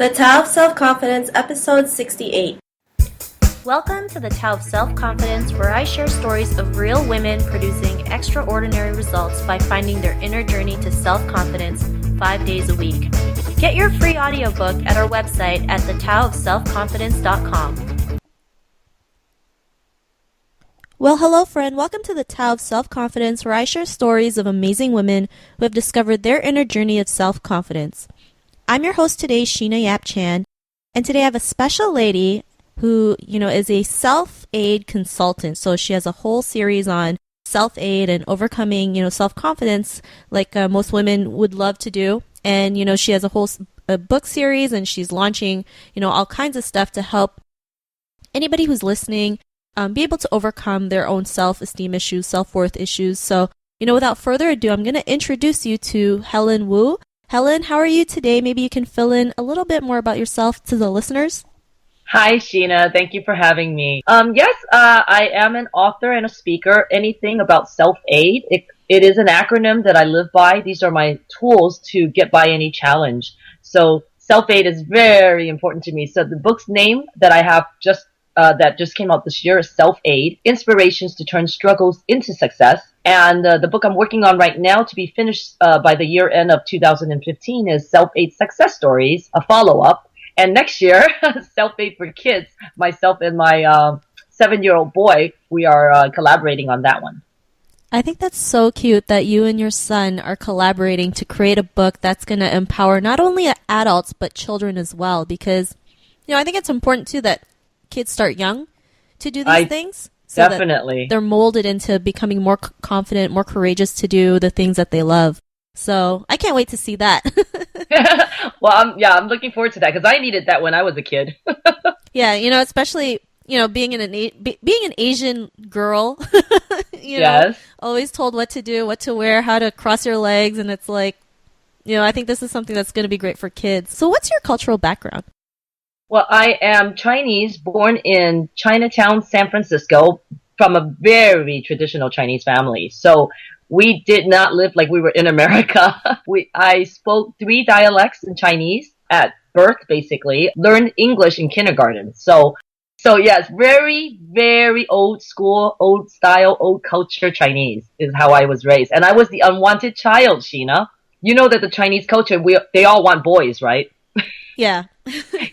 The Tao of Self-Confidence, Episode 68. Welcome to the Tao of Self-Confidence, where I share stories of real women producing extraordinary results by finding their inner journey to self-confidence 5 days a week. Get your free audiobook at our website at thetaoofselfconfidence.com. Well, hello friend. Welcome to the Tao of Self-Confidence, where I share stories of amazing women who have discovered their inner journey of self-confidence. I'm your host today, Sheena Yap Chan, and today I have a special lady who, is a self-aid consultant. So she has a whole series on self-aid and overcoming, self-confidence like most women would love to do. And, she has a whole book series, and she's launching, all kinds of stuff to help anybody who's listening be able to overcome their own self-esteem issues, self-worth issues. So, without further ado, I'm going to introduce you to Helen Woo. Helen, how are you today? Maybe you can fill in a little bit more about yourself to the listeners. Hi, Sheena. Thank you for having me. Yes, I am an author and a speaker. Anything about self-aid. It is an acronym that I live by. These are my tools to get by any challenge. So self-aid is very important to me. So the book's name that I have that just came out this year is Self-Aid, Inspirations to Turn Struggles into Success. And the book I'm working on right now to be finished by the year end of 2015 is Self-Aid Success Stories, a follow-up. And next year, Self-Aid for Kids, myself and my 7-year-old boy, we are collaborating on that one. I think that's so cute that you and your son are collaborating to create a book that's going to empower not only adults, but children as well. Because, I think it's important, too, that kids start young to do these things. So definitely. They're molded into becoming more confident, more courageous to do the things that they love. So I can't wait to see that. Well, I'm looking forward to that because I needed that when I was a kid. Yeah, especially, being an Asian girl, Yes. always told what to do, what to wear, how to cross your legs. And it's like, I think this is something that's going to be great for kids. So what's your cultural background? Well, I am Chinese, born in Chinatown, San Francisco, from a very traditional Chinese family. So we did not live like we were in America. I spoke 3 dialects in Chinese at birth, basically. Learned English in kindergarten. So yes, very, very old school, old style, old culture Chinese is how I was raised. And I was the unwanted child, Sheena. You know that the Chinese culture, they all want boys, right? Yeah.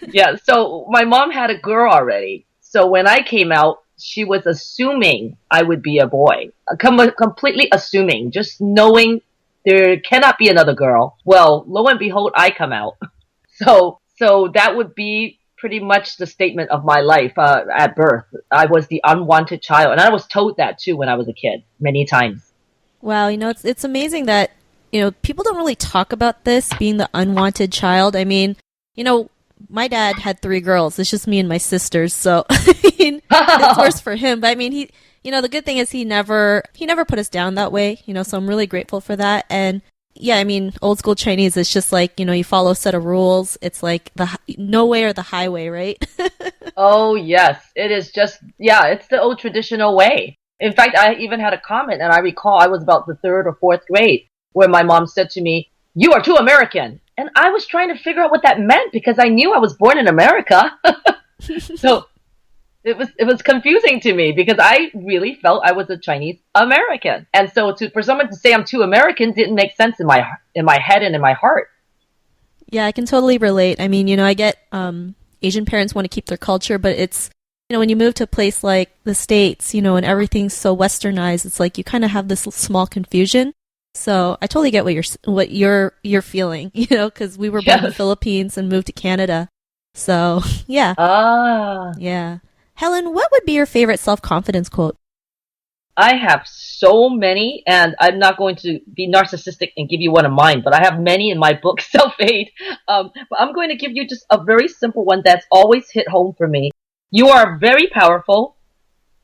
Yeah, so my mom had a girl already. So when I came out, she was assuming I would be a boy. Completely assuming, just knowing there cannot be another girl. Well, lo and behold, I come out. So that would be pretty much the statement of my life at birth. I was the unwanted child. And I was told that too when I was a kid, many times. Wow, it's amazing that, people don't really talk about this, being the unwanted child. I mean, my dad had 3 girls. It's just me and my sisters. So, it's worse for him. But I mean, he, the good thing is he never put us down that way, so I'm really grateful for that. And yeah, I mean, old school Chinese, it's just like, you follow a set of rules. It's like the no way or the highway, right? Oh, yes. It is just, it's the old traditional way. In fact, I even had a comment, and I recall I was about the 3rd or 4th grade, where my mom said to me, "You are too American." And I was trying to figure out what that meant because I knew I was born in America. So it was confusing to me because I really felt I was a Chinese American. And so for someone to say I'm too American didn't make sense in my head and in my heart. Yeah, I can totally relate. I mean, I get Asian parents want to keep their culture, but it's, when you move to a place like the States, and everything's so westernized, it's like you kind of have this small confusion. So I totally get what you're feeling, because we were born in the Philippines and moved to Canada. So yeah. Yeah. Helen, what would be your favorite self-confidence quote? I have so many, and I'm not going to be narcissistic and give you one of mine, but I have many in my book, Self-Aid. But I'm going to give you just a very simple one that's always hit home for me. You are very powerful,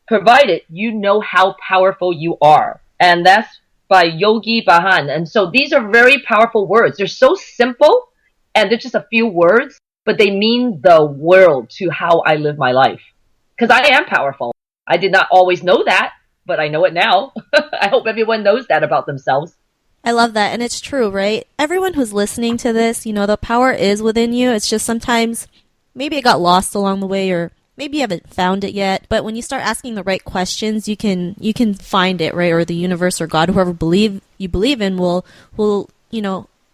provided you know how powerful you are. And that's by Yogi Bhajan. And so these are very powerful words. They're so simple, and they're just a few words, but they mean the world to how I live my life. Because I am powerful. I did not always know that, but I know it now. I hope everyone knows that about themselves. I love that. And it's true, right? Everyone who's listening to this, the power is within you. It's just sometimes maybe it got lost along the way, or maybe you haven't found it yet. But when you start asking the right questions, you can find it, right? Or the universe or God, whoever you believe in will,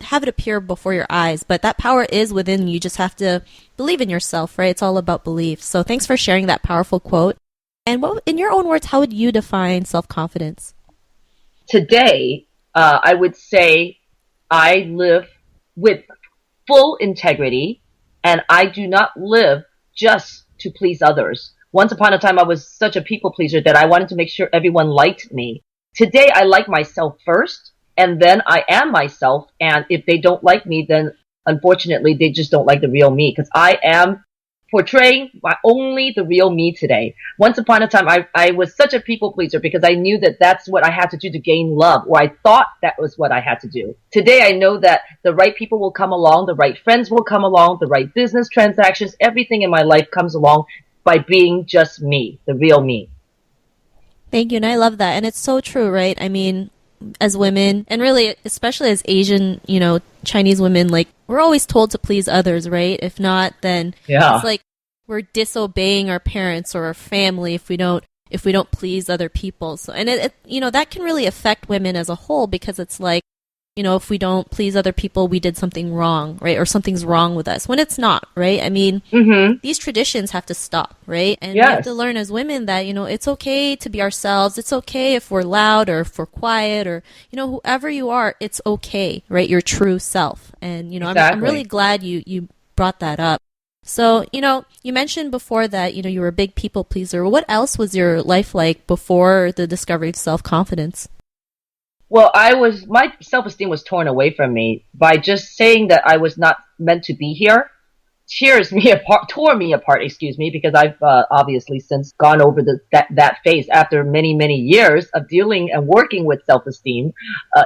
have it appear before your eyes. But that power is within you. You just have to believe in yourself, right? It's all about belief. So thanks for sharing that powerful quote. And in your own words, how would you define self-confidence? Today, I would say I live with full integrity, and I do not live just to please others. Once upon a time, I was such a people pleaser that I wanted to make sure everyone liked me. Today, I like myself first, and then I am myself. And if they don't like me, then unfortunately, they just don't like the real me, because I am portraying only the real me today. Once upon a time, I was such a people pleaser because I knew that that's what I had to do to gain love, or I thought that was what I had to do. Today, I know that the right people will come along, the right friends will come along, the right business transactions, everything in my life comes along by being just me, the real me. Thank you. And I love that. And it's so true, right? I mean, as women, and really, especially as Asian, Chinese women, like, we're always told to please others, right? If not, then it's like we're disobeying our parents or our family if we don't please other people. So, and it that can really affect women as a whole, because it's like, if we don't please other people, we did something wrong, right? Or something's wrong with us, when it's not, right? I mean, these traditions have to stop, right? And we have to learn as women that, it's okay to be ourselves. It's okay if we're loud or if we're quiet, or, whoever you are, it's okay, right? Your true self. And, Exactly. I'm really glad you brought that up. So, you mentioned before that, you were a big people pleaser. What else was your life like before the discovery of self-confidence? Well, my self-esteem was torn away from me by just saying that I was not meant to be here. Tore me apart, because I've obviously since gone over that phase after many, many years of dealing and working with self-esteem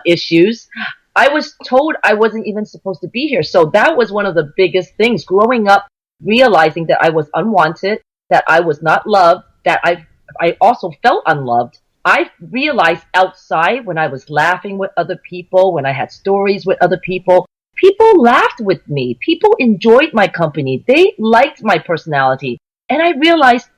issues. I was told I wasn't even supposed to be here. So that was one of the biggest things growing up, realizing that I was unwanted, that I was not loved, that I also felt unloved. I realized outside, when I was laughing with other people, when I had stories with other people laughed with me. People enjoyed my company. They liked my personality. And I realized,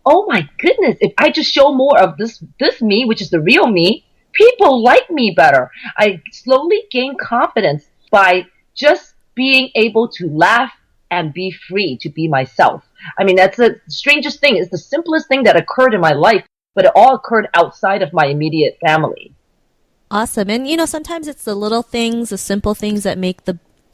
oh my goodness, if I just show more of this me, which is the real me, people like me better. I slowly gained confidence by just being able to laugh and be free to be myself. I mean, that's the strangest thing. It's the simplest thing that occurred in my life, but it all occurred outside of my immediate family. Awesome. And, sometimes it's the little things, the simple things that make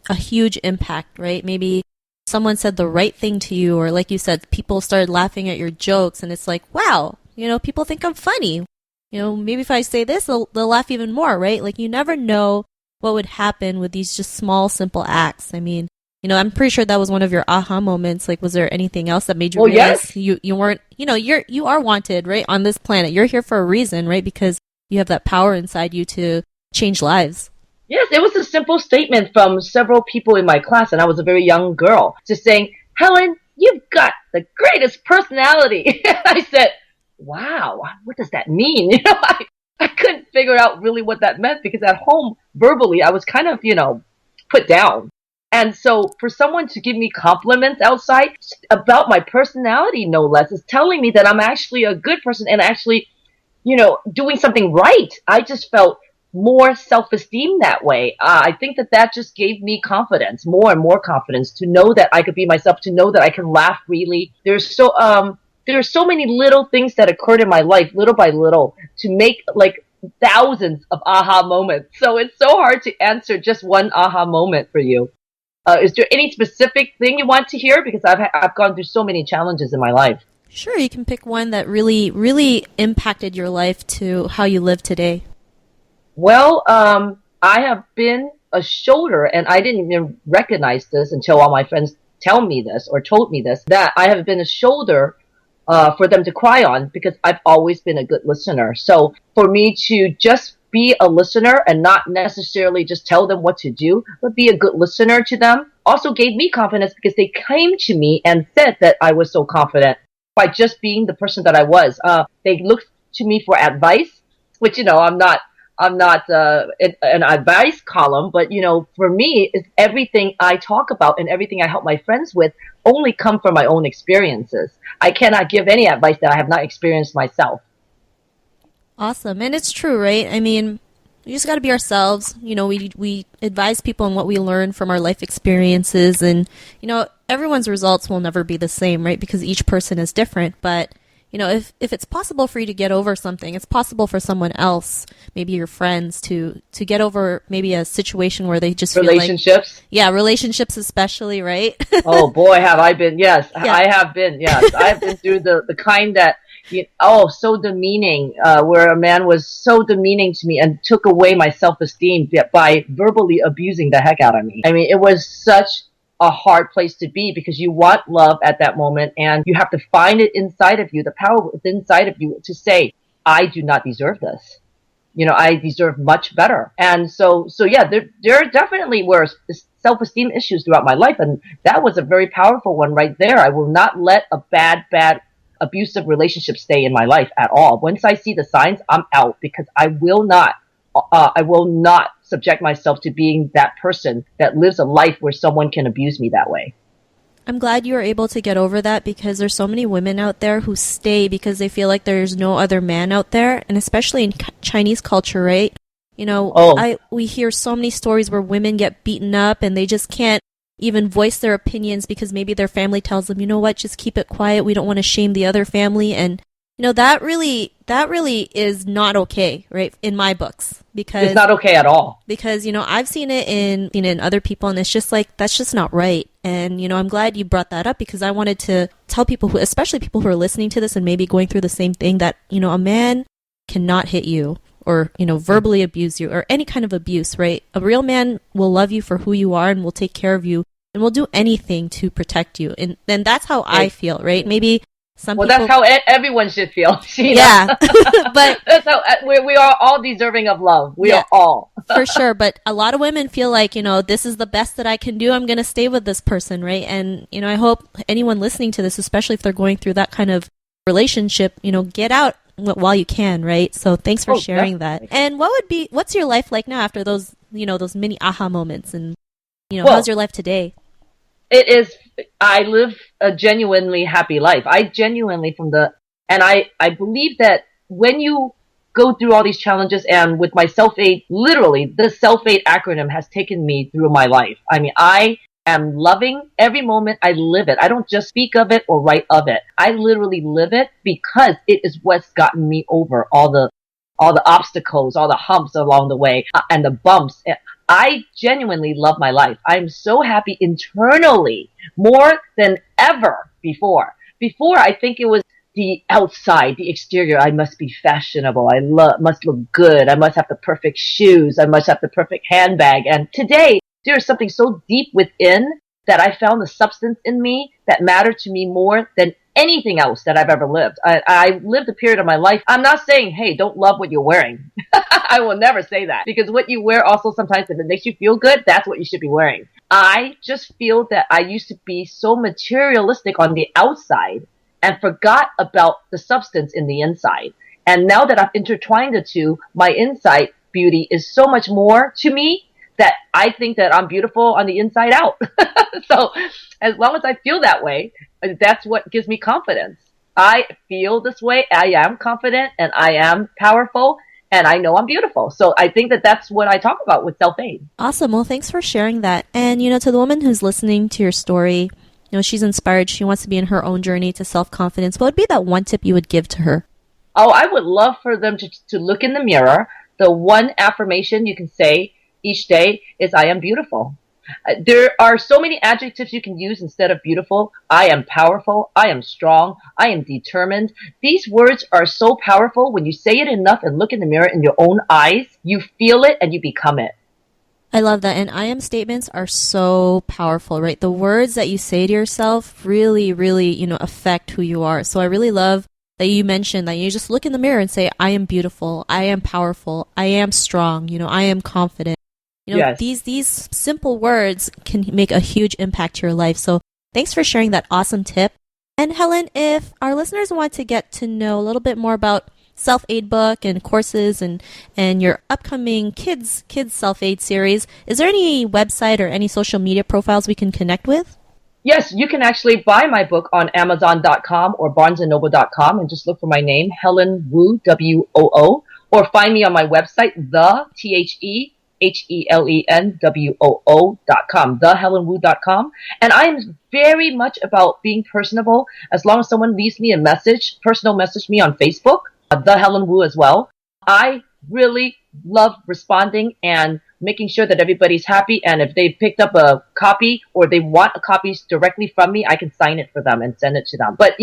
a huge impact, right? Maybe someone said the right thing to you, or like you said, people started laughing at your jokes, and it's like, wow, people think I'm funny. Maybe if I say this, they'll laugh even more, right? Like, you never know what would happen with these just small, simple acts. I mean, I'm pretty sure that was one of your aha moments. Like, was there anything else that made you realize you weren't, you are wanted, right, on this planet? You're here for a reason, right? Because you have that power inside you to change lives. Yes, it was a simple statement from several people in my class, and I was a very young girl, just saying, Helen, you've got the greatest personality. I said, wow, what does that mean? I couldn't figure out really what that meant, because at home, verbally, I was kind of, put down. And so for someone to give me compliments outside about my personality, no less, is telling me that I'm actually a good person and actually, doing something right. I just felt more self-esteem that way. I think that just gave me confidence, more and more confidence, to know that I could be myself, to know that I can laugh freely. There are so many little things that occurred in my life, little by little, to make like thousands of aha moments. So it's so hard to answer just one aha moment for you. Is there any specific thing you want to hear? Because I've gone through so many challenges in my life. Sure, you can pick one that really, really impacted your life to how you live today. Well, I have been a shoulder, and I didn't even recognize this until all my friends told me this, that I have been a shoulder for them to cry on, because I've always been a good listener. So for me to just be a listener and not necessarily just tell them what to do, but be a good listener to them, also gave me confidence, because they came to me and said that I was so confident by just being the person that I was. They looked to me for advice, which, I'm not I'm not an advice column, but for me, it's everything I talk about and everything I help my friends with only come from my own experiences. I cannot give any advice that I have not experienced myself. Awesome. And it's true, right? I mean, we just got to be ourselves. We advise people on what we learn from our life experiences, and everyone's results will never be the same, right? Because each person is different. But if it's possible for you to get over something, it's possible for someone else, maybe your friends, to get over maybe a situation where they just feel relationships. Yeah, relationships especially, right? Oh boy, have I been? Yes, Yeah. I have been. Yes, I've been through the kind that so demeaning, where a man was so demeaning to me and took away my self-esteem by verbally abusing the heck out of me. I mean, it was such a hard place to be because you want love at that moment and you have to find it inside of you, the power inside of you to say, I do not deserve this. I deserve much better. And so yeah, there definitely were self-esteem issues throughout my life. And that was a very powerful one right there. I will not let a bad abusive relationship stay in my life at all. Once I see the signs, I'm out because I will not subject myself to being that person that lives a life where someone can abuse me that way. I'm glad you were able to get over that because there's so many women out there who stay because they feel like there's no other man out there, and especially in Chinese culture, right? We hear so many stories where women get beaten up and they just can't even voice their opinions because maybe their family tells them, you know what, just keep it quiet. We don't want to shame the other family. And that really is not okay, right? In my books, because it's not okay at all. Because I've seen it in other people, and it's just like that's just not right. And I'm glad you brought that up because I wanted to tell people, especially people who are listening to this and maybe going through the same thing, that a man cannot hit you or verbally abuse you or any kind of abuse, right? A real man will love you for who you are and will take care of you and will do anything to protect you. And then that's how I feel, right? Maybe. That's how everyone should feel. Yeah, but that's how we are all deserving of love. We are all for sure. But a lot of women feel like this is the best that I can do. I'm going to stay with this person, right? And I hope anyone listening to this, especially if they're going through that kind of relationship, get out while you can, right? So thanks for sharing that. And what's your life like now after those those mini aha moments? And how's your life today? It is. I live a genuinely happy life. I believe that when you go through all these challenges, and with my self-aid, literally the self-aid acronym has taken me through my life. I mean, I am loving every moment. I live it. I don't just speak of it or write of it. I literally live it because it is what's gotten me over all the obstacles, all the humps along the way, and the bumps. I genuinely love my life. I'm so happy internally, more than ever before. Before, I think it was the outside, the exterior. I must be fashionable. I must look good. I must have the perfect shoes. I must have the perfect handbag. And today, there is something so deep within that I found the substance in me that mattered to me more than anything else that I've ever lived. I lived a period of my life. I'm not saying, hey, don't love what you're wearing. I will never say that, because what you wear also sometimes, if it makes you feel good, that's what you should be wearing. I just feel that I used to be so materialistic on the outside and forgot about the substance in the inside. And now that I've intertwined the two, my inside beauty is so much more to me that I think that I'm beautiful on the inside out. So as long as I feel that way, that's what gives me confidence. I feel this way. I am confident and I am powerful and I know I'm beautiful. So I think that that's what I talk about with self-aid. Awesome. Well, thanks for sharing that. And, to the woman who's listening to your story, she's inspired. She wants to be in her own journey to self-confidence. What would be that one tip you would give to her? Oh, I would love for them to look in the mirror. The one affirmation you can say each day is, I am beautiful. There are so many adjectives you can use instead of beautiful. I am powerful. I am strong. I am determined. These words are so powerful. When you say it enough and look in the mirror in your own eyes, you feel it and you become it. I love that. And I am statements are so powerful, right? The words that you say to yourself really, really, affect who you are. So I really love that you mentioned that you just look in the mirror and say, I am beautiful. I am powerful. I am strong. I am confident. Yes. These simple words can make a huge impact to your life. So thanks for sharing that awesome tip. And Helen, if our listeners want to get to know a little bit more about self-aid book and courses and your upcoming kids self-aid series, is there any website or any social media profiles we can connect with? Yes, you can actually buy my book on Amazon.com or BarnesandNoble.com and just look for my name, Helen Woo, W-O-O, or find me on my website, TheHelenWoo.com, thehelenwoo.com. And I am very much about being personable. As long as someone leaves me a message, personal message me on Facebook, The Helen Woo as well. I really love responding and making sure that everybody's happy. And if they picked up a copy or they want a copy directly from me, I can sign it for them and send it to them. But,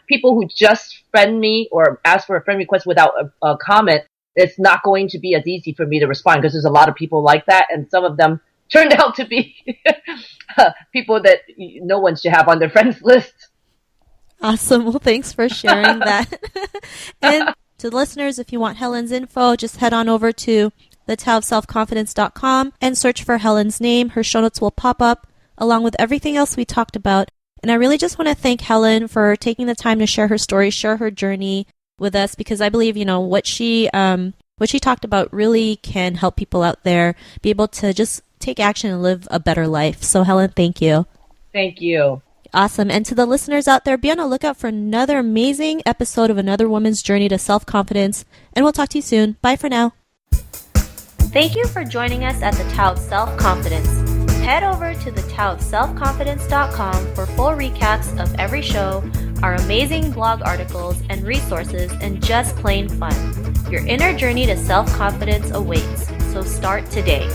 people who just friend me or ask for a friend request without a comment, it's not going to be as easy for me to respond because there's a lot of people like that. And some of them turned out to be people that no one should have on their friends list. Awesome. Well, thanks for sharing that. And to the listeners, if you want Helen's info, just head on over to thetowofselfconfidence.com and search for Helen's name. Her show notes will pop up along with everything else we talked about. And I really just want to thank Helen for taking the time to share her story, share her journey with us, because I believe, what she talked about really can help people out there be able to just take action and live a better life. So Helen, thank you. Thank you. Awesome. And to the listeners out there, be on the lookout for another amazing episode of Another Woman's Journey to Self-Confidence. And we'll talk to you soon. Bye for now. Thank you for joining us at the Tao of Self-Confidence. Head over to thetowofselfconfidence.com for full recaps of every show, our amazing blog articles and resources, and just plain fun. Your inner journey to self-confidence awaits, so start today.